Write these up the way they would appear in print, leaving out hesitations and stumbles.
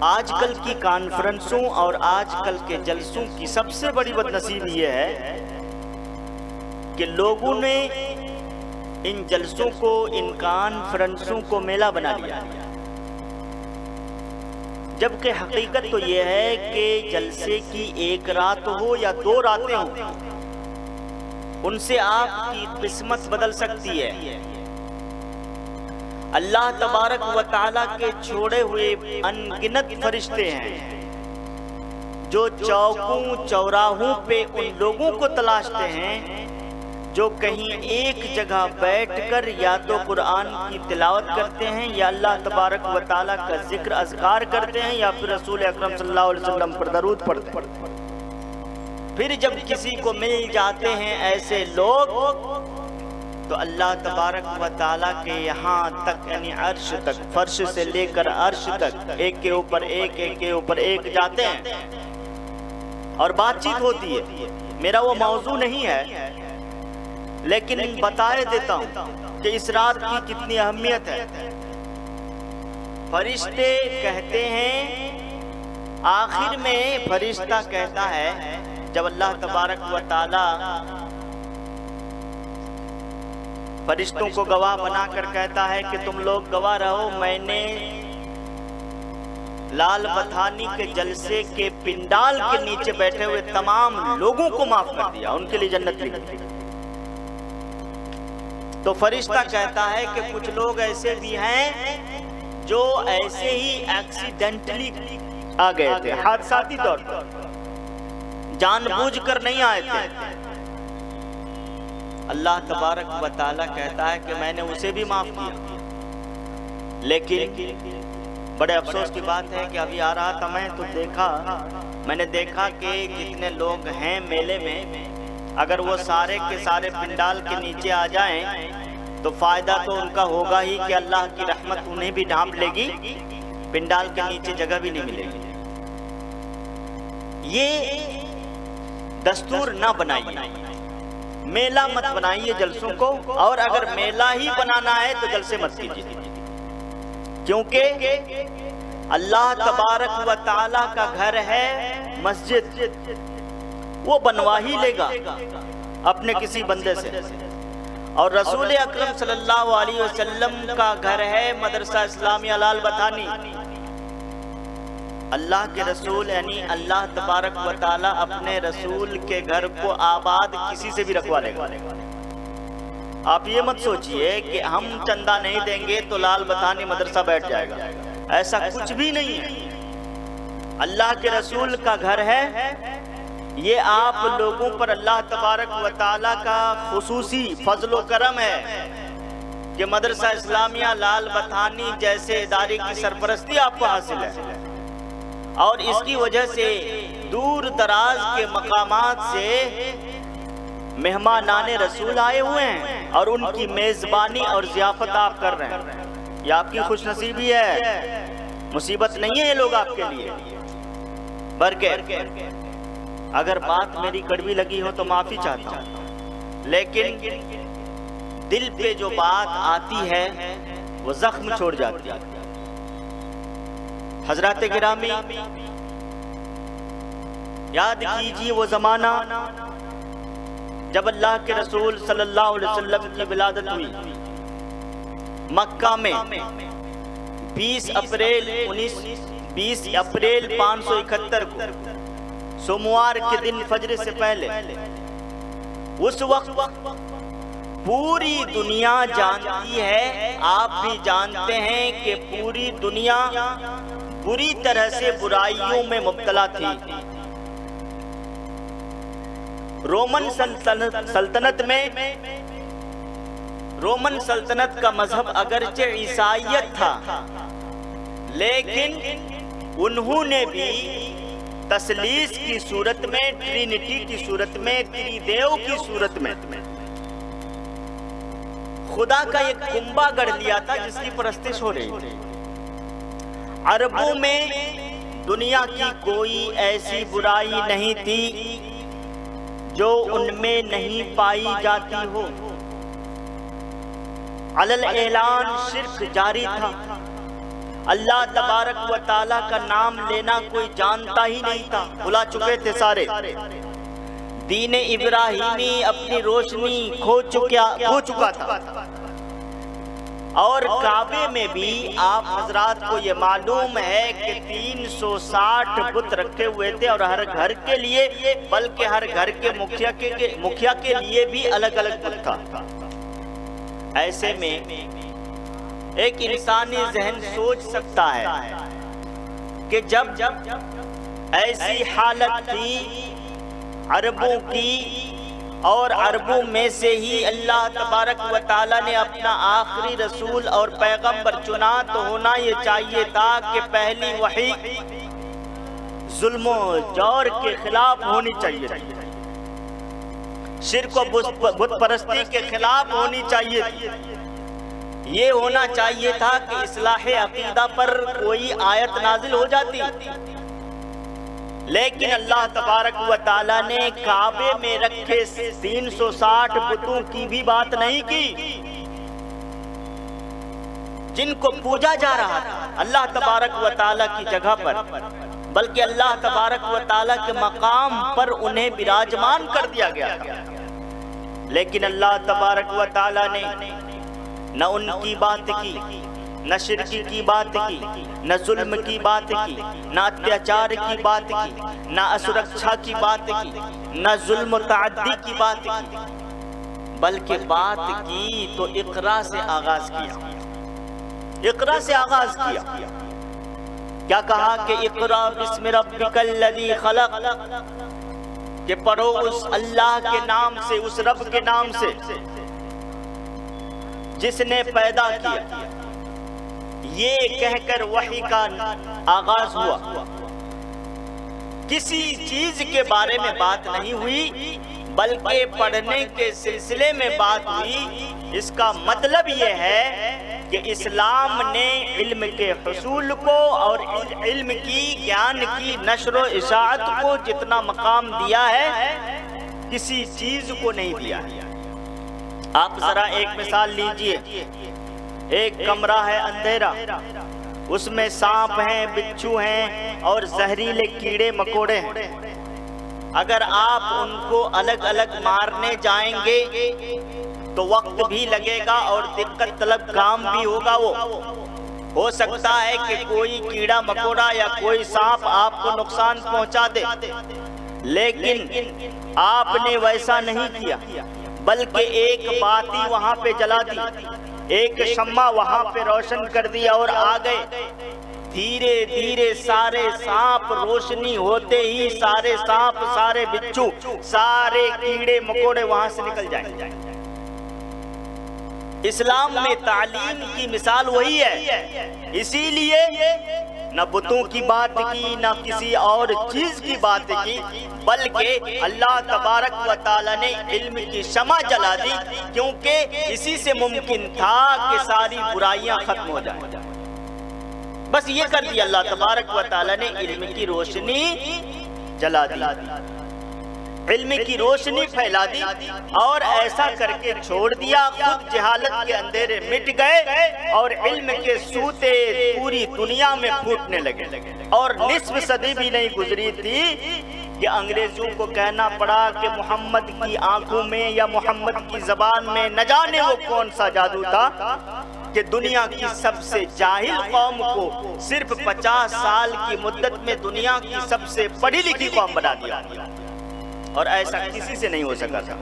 آج کل کی کانفرنسوں اور آج کل کے جلسوں کی سب سے بڑی بدنصیب یہ ہے کہ لوگوں نے ان جلسوں کو، ان کانفرنسوں کو میلہ بنا لیا، جبکہ حقیقت تو یہ ہے کہ جلسے کی ایک رات ہو یا 2 راتیں ہوں، ان سے آپ کی قسمت بدل سکتی ہے۔ اللہ تبارک و تعالیٰ کے چھوڑے ہوئے ان گنت فرشتے ہیں جو چوکوں چوراہوں پہ ان لوگوں کو تلاشتے ہیں جو کہیں ایک جگہ بیٹھ کر یا تو قرآن کی تلاوت کرتے ہیں یا اللہ تبارک و تعالیٰ کا ذکر اذکار کرتے ہیں یا پھر رسول اکرم صلی اللہ علیہ وسلم پر درود پڑھتے ہیں۔ پھر جب کسی کو مل جاتے ہیں ایسے لوگ تو اللہ تبارک و تعالیٰ کے یہاں تک، یعنی عرش تک، فرش سے لے کر عرش تک، ایک کے اوپر ایک، ایک کے اوپر ایک جاتے ہیں اور بات چیت ہوتی ہے۔ میرا وہ موضوع نہیں ہے، لیکن بتائے دیتا ہوں کہ اس رات کی کتنی اہمیت ہے۔ فرشتے کہتے ہیں، آخر میں فرشتہ کہتا ہے جب اللہ تبارک و تعالیٰ فرشتوں کو گواہ بنا کر کہتا ہے کہ تم لوگ گواہ رہو، میں نے لال بتھانی کے جلسے کے پنڈال کے نیچے بیٹھے ہوئے تمام لوگوں کو معاف کر دیا، ان کے لیے جنت لکھ دی۔ تو فرشتہ کہتا ہے کہ کچھ لوگ ایسے بھی ہیں جو ایسے ہی ایکسیڈنٹلی آ گئے تھے، حادثاتی طور پر، جان بوجھ کر نہیں آئے تھے۔ اللہ تبارک و تعالیٰ کہتا ہے کہ میں نے اسے بھی معاف کیا، لیکن بڑے افسوس کی بات ہے کہ ابھی آ رہا تھا میں نے دیکھا کہ جتنے لوگ ہیں میلے میں، اگر وہ سارے کے سارے پنڈال کے نیچے آ جائیں تو فائدہ تو ان کا ہوگا ہی کہ اللہ کی رحمت انہیں بھی ڈھانپ لے گی، پنڈال کے نیچے جگہ بھی نہیں ملے گی۔ یہ دستور نہ بنائیے، میلہ مت بنائیے جلسوں کو، اور اگر میلہ ہی بنانا ہے تو جلسے مت کیجیے، کیونکہ اللہ تبارک و تعالیٰ کا گھر ہے مسجد، وہ بنوا ہی لے گا اپنے کسی بندے سے، اور رسول اکرم صلی اللہ علیہ وسلم کا گھر ہے مدرسہ اسلامیہ لال بتھانی۔ اللہ کے رسول یعنی اللہ تبارک و تعالیٰ اپنے رسول کے گھر کو آباد کسی سے بھی رکھوا لے گا۔ آپ یہ مت سوچئے کہ ہم چندہ نہیں دیں گے تو لال بتھانی مدرسہ بیٹھ جائے گا، ایسا کچھ بھی نہیں ہے۔ اللہ کے رسول کا گھر ہے، یہ آپ لوگوں پر اللہ تبارک و تعالیٰ کا خصوصی فضل و کرم ہے کہ مدرسہ اسلامیہ لال بتھانی جیسے ادارے کی سرپرستی آپ کو حاصل ہے، اور اس کی وجہ سے دور دراز کے مقامات سے مہمانان رسول آئے ہوئے ہیں اور ان کی میزبانی اور ضیافت آپ کر رہے ہیں۔ یہ آپ کی خوش نصیبی ہے، مصیبت نہیں ہے یہ لوگ آپ کے لیے۔ بلکہ اگر بات میری کڑوی لگی ہو تو معافی چاہتا ہوں، لیکن دل پہ جو بات آتی ہے وہ زخم چھوڑ جاتی ہے۔ حضرات گرامی، یاد کیجیے وہ زمانہ جب اللہ کے رسول صلی اللہ علیہ وسلم کی ولادت ہوئی۔ مکہ میں 20 اپریل 571 کو سوموار کے دن فجر سے پہلے، اس وقت پوری دنیا جانتی ہے، آپ بھی جانتے ہیں کہ پوری دنیا بری طرح سے برائیوں میں مبتلا تھی۔ رومن سلطنت کا مذہب اگرچہ عیسائیت تھا، لیکن انہوں نے بھی تثلیث کی صورت میں، ٹرینٹی کی صورت میں، تری دیو کی صورت میں خدا کا ایک کنبہ گڑھ لیا تھا جس کی پرستش ہو رہی تھی۔ عربوں میں دنیا کی کوئی ایسی برائی نہیں تھی جو ان میں نہیں پائی جاتی ہو۔ علل اعلان شرک جاری تھا، اللہ تبارک و تعالیٰ کا نام لینا کوئی جانتا ہی نہیں تھا، بھلا چکے تھے سارے۔ دین ابراہیمی اپنی روشنی کھو چکا تھا، اور کعبے میں بھی آپ حضرات کو یہ معلوم ہے کہ 360 بت رکھے ہوئے تھے، اور ہر گھر کے لیے، بلکہ ہر گھر کے مکھیا کے لیے بھی الگ الگ بت تھا۔ ایسے میں ایک انسانی ذہن سوچ سکتا ہے کہ جب ایسی حالت تھی عربوں کی، اور عربوں میں سے ہی اللہ تبارک و تعالیٰ نے اپنا آخری رسول اور پیغمبر چنا، تو ہونا یہ چاہیے تھا کہ پہلی وحی ظلم و جور کے خلاف ہونی چاہیے تھی، شرک و بت پرستی کے خلاف ہونی چاہیے تھی۔ یہ ہونا چاہیے تھا کہ اصلاح عقیدہ پر کوئی آیت نازل ہو جاتی، لیکن اللہ تبارک و تعالیٰ نے کعبے میں رکھے 360 بتوں کی بھی بات نہیں کی جن کو پوجا جا رہا تھا اللہ تبارک و تعالیٰ کی جگہ پر، بلکہ اللہ تبارک و تعالیٰ کے مقام پر انہیں براجمان کر دیا گیا تھا۔ لیکن اللہ تبارک و تعالیٰ نے نہ ان کی بات کی، نہ شرک کی بات کی، نہ ظلم کی بات کی، نہ اتیاچار کی بات کی، نہ اسرکشا کی بات کی، نہ ظلم و تعدی کی بات کی، بلکہ بات کی تو اقرا سے آغاز کیا۔ اقرا سے آغاز کیا، کیا کہا کہ اقرا بسم ربک الذی خلق، کہ پڑھو اس اللہ کے نام سے، اس رب کے نام سے جس نے پیدا کیا۔ یہ کہہ کر وحی کا آغاز ہوا، کسی چیز کے بارے میں بات نہیں ہوئی، بلکہ پڑھنے کے سلسلے میں بات ہوئی۔ اس کا مطلب یہ ہے کہ اسلام نے علم کے حصول کو اور علم کی، گیان کی نشر و اشاعت کو جتنا مقام دیا ہے، کسی چیز کو نہیں دیا۔ آپ ذرا ایک مثال لیجئے، ایک کمرہ ہے اندھیرا، اس میں سانپ ہیں، بچھو ہیں اور زہریلے کیڑے مکوڑے ہیں۔ اگر آپ ان کو الگ الگ مارنے جائیں گے تو وقت بھی لگے گا اور دقت طلب کام بھی ہوگا۔ وہ ہو سکتا ہے کہ کوئی کیڑا مکوڑا یا کوئی سانپ آپ کو نقصان پہنچا دے، لیکن آپ نے ویسا نہیں کیا، بلکہ ایک باتی وہاں پہ جلا دی، ایک شمع وہاں پہ روشن کر دیا اور آ گئے۔ دھیرے دھیرے سارے سانپ، روشنی ہوتے ہی سارے سانپ، سارے بچھو، سارے کیڑے مکوڑے وہاں سے نکل جائیں۔ اسلام میں تعلیم کی مثال وہی ہے، اسی لیے نہ بتوں کی بات کی، نہ کسی اور چیز کی بات کی، بلکہ اللہ تبارک و تعالیٰ نے علم کی شمع جلا دی، کیونکہ اسی سے ممکن تھا کہ ساری برائیاں ختم ہو جائیں۔ بس یہ کر دیا اللہ تبارک و تعالیٰ نے، علم کی روشنی جلا دی، علم کی روشنی پھیلا دی، اور ایسا کر کے چھوڑ دیا، خود جہالت کے اندھیرے مٹ گئے اور علم کے سوتے پوری دنیا میں پھوٹنے لگے۔ اور نصف صدی بھی نہیں گزری تھی کہ انگریزوں کو کہنا پڑا کہ محمد کی آنکھوں میں یا محمد کی زبان میں نہ جانے وہ کون سا جادو تھا کہ دنیا کی سب سے جاہل قوم کو صرف 50 سال کی مدت میں دنیا کی سب سے پڑھی لکھی قوم بنا دیا، اور ایسا کسی سے نہیں ہو سکا تھا۔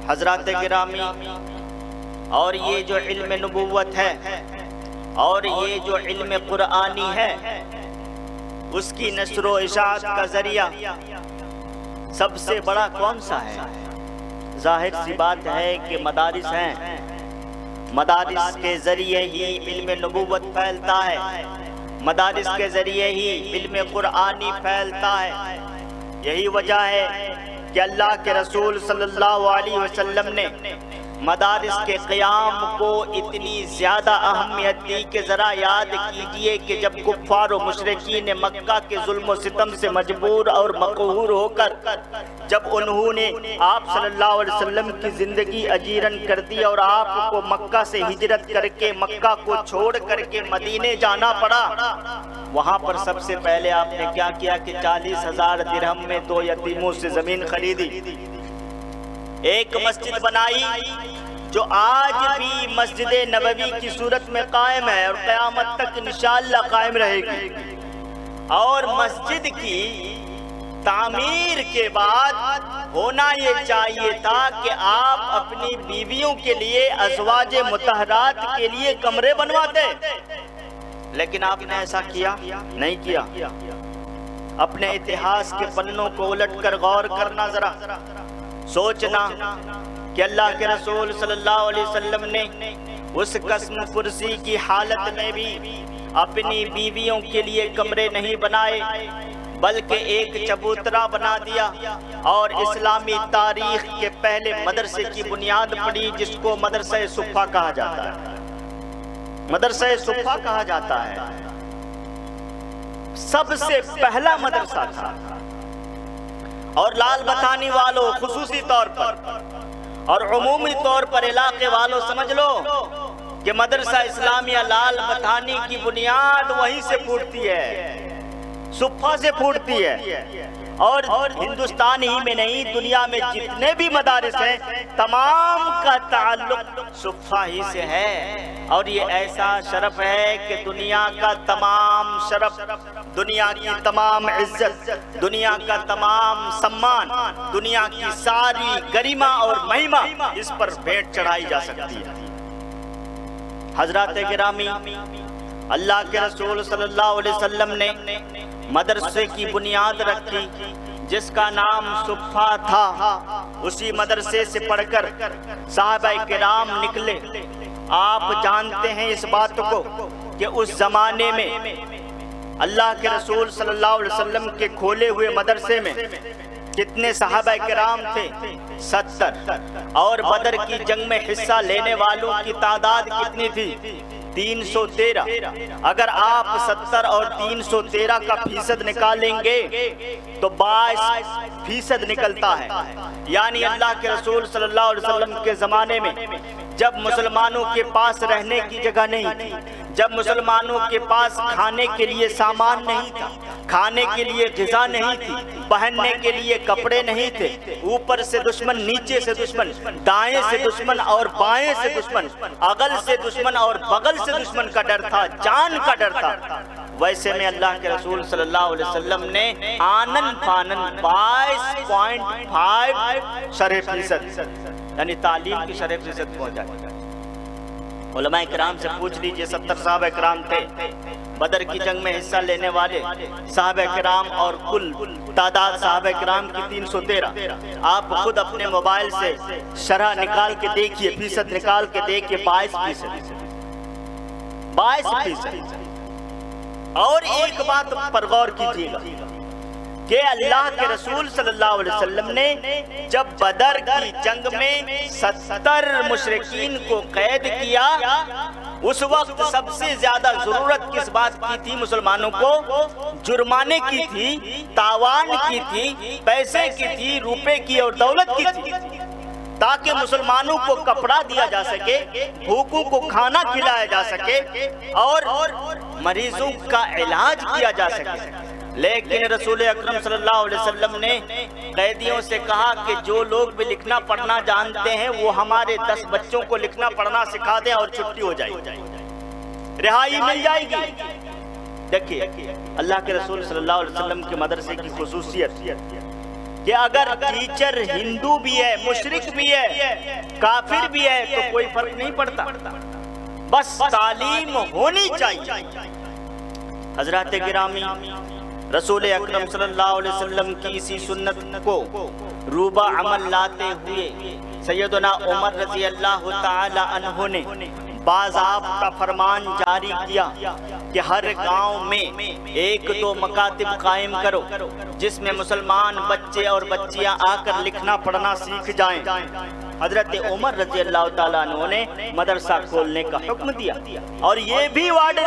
حضرات گرامی، اور یہ جو علم نبوت ہے اور یہ جو علم قرآنی ہے، اس کی نشر و اشاعت کا ذریعہ سب سے بڑا کون سا ہے؟ ظاہر سی بات ہے کہ مدارس ہیں۔ مدارس کے ذریعے ہی علم نبوت پھیلتا ہے، مدارس کے ذریعے ہی علم قرآنی پھیلتا ہے۔ یہی وجہ ہے کہ اللہ کے رسول صلی اللہ علیہ وسلم نے مدارس کے قیام کو اتنی زیادہ اہمیت دی کہ ذرا یاد کیجئے کہ جب کفار و مشرکین مکہ کے ظلم و ستم سے مجبور اور مقہور ہو کر جب انہوں نے آپ صلی اللہ علیہ وسلم کی زندگی اجیرن کر دی اور آپ کو مکہ سے ہجرت کر کے مکہ کو چھوڑ کر کے مدینے جانا پڑا، وہاں پر سب سے پہلے آپ نے کیا کیا کہ 40,000 درہم میں 2 یتیموں سے زمین خریدی، ایک مسجد بنائی جو آج بھی مسجد نبوی کی صورت میں قائم ہے اور قیامت تک انشاءاللہ قائم رہے گی۔ اور مسجد کی تعمیر کے بعد ہونا یہ چاہیے تھا کہ آپ اپنی بیویوں کے لیے ازواج مطہرات کے لیے کمرے بنواتے، لیکن آپ نے ایسا کیا نہیں کیا۔ اپنے اتہاس کے پنوں کو الٹ کر غور کرنا، ذرا سوچنا کہ اللہ کے رسول صلی اللہ علیہ وسلم نے اس قسم پرسی کی حالت میں بھی اپنی بیویوں کے لیے کمرے نہیں بنائے بلکہ ایک چبوترا بنا دیا اور اسلامی تاریخ کے پہلے مدرسے کی بنیاد پڑی جس کو مدرسہ صفا کہا جاتا ہے۔ مدرسہ صفا کہا جاتا ہے، سب سے پہلا مدرسہ تھا۔ اور لال بتانی والوں خصوصی طور پر اور عمومی طور پر علاقے والوں سمجھ لو کہ مدرسہ اسلامیہ لال بتانی کی بنیاد وہیں سے پھوٹتی ہے، صفا سے پھوٹتی ہے۔ اور ہندوستان ہی میں نہیں، دنیا میں جتنے بھی مدارس ہیں تمام کا تعلق صفا ہی سے ہے۔ اور یہ ایسا شرف ہے کہ دنیا کا تمام شرف، دنیا کی تمام عزت، دنیا کا تمام سمان، دنیا کی ساری گریما اور مہما اس پر بھیٹ چڑھائی جا سکتی ہے۔ حضرات گرامی، اللہ کے رسول صلی اللہ علیہ وسلم نے مدرسے کی بنیاد رکھی جس کا نام صفا تھا۔ اسی مدرسے سے پڑھ کر صحابہ کرام نکلے۔ آپ جانتے ہیں اس بات کو کہ اس زمانے میں اللہ کے رسول صلی اللہ علیہ وسلم کے کھولے ہوئے مدرسے میں کتنے صحابہ کرام تھے؟ 70۔ اور بدر کی جنگ میں حصہ لینے والوں کی تعداد کتنی تھی؟ 313۔ اگر آپ 70 اور 313 کا فیصد نکالیں گے تو 22% نکلتا ہے۔ یعنی اللہ کے رسول صلی اللہ علیہ وسلم کے زمانے میں جب مسلمانوں کے پاس رہنے کی جگہ نہیں تھی، جب مسلمانوں کے پاس کھانے کے لیے سامان نہیں تھا، کھانے کے لیے غذا نہیں تھی، پہننے کے لیے کپڑے نہیں تھے، اوپر سے دشمن، نیچے سے دشمن، دائیں سے دشمن اور بائیں سے دشمن، اغل سے دشمن اور بغل سے دشمن کا ڈر تھا، جان کا ڈر تھا، ویسے میں اللہ کے رسول صلی اللہ علیہ وسلم نے آنن فانن 22.5% یعنی تعلیم کی شرح فیصد پہنچا۔ علماء کرام سے پوچھ لیجئے، 70 صحابہ کرام تھے بدر کی جنگ میں حصہ لینے والے صحابہ کرام، اور کل تعداد صحابہ کرام کی 313۔ آپ خود اپنے موبائل سے شرح نکال کے دیکھیے، فیصد نکال کے دیکھیے، 22%۔ اور ایک بات پر غور کیجیے گا کہ اللہ کے رسول صلی اللہ علیہ وسلم نے جب بدر کی جنگ میں 70 مشرکین کو قید کیا، اس وقت سب سے زیادہ ضرورت کس بات کی تھی؟ مسلمانوں کو جرمانے کی تھی، تاوان کی تھی، پیسے کی تھی، روپے کی اور دولت کی تھی، تاکہ مسلمانوں کو کپڑا دیا جا سکے، بھوکوں کو کھانا کھلایا جا سکے اور مریضوں کا علاج کیا جا سکے۔ لیکن رسول اکرم صلی اللہ علیہ وسلم نے قیدیوں سے کہا کہ جو لوگ بھی لکھنا پڑھنا جانتے ہیں وہ ہمارے 10 بچوں کو لکھنا پڑھنا سکھا دیں اور چھٹی ہو جائے گی، رہائی مل جائے گی۔ دیکھیے اللہ کے رسول صلی اللہ علیہ وسلم کے مدرسے کی خصوصیت کہ اگر ٹیچر ہندو بھی ہے، مشرک بھی ہے، کافر بھی ہے تو کوئی فرق نہیں پڑتا، بس تعلیم ہونی چاہیے۔ حضرات گرامی، رسول اکرم صلی اللہ علیہ وسلم کی اسی سنت کو روبہ عمل لاتے ہوئے سیدنا عمر رضی اللہ تعالی عنہ نے باضابطہ فرمان جاری کیا کہ ہر گاؤں میں 1-2 مکاتب قائم کرو جس میں مسلمان بچے اور بچیاں آ کر لکھنا پڑھنا سیکھ جائیں۔ حضرت عمر رضی اللہ تعالیٰ عنہ نے مدرسہ کھولنے کا حکم دیا اور یہ بھی وعدے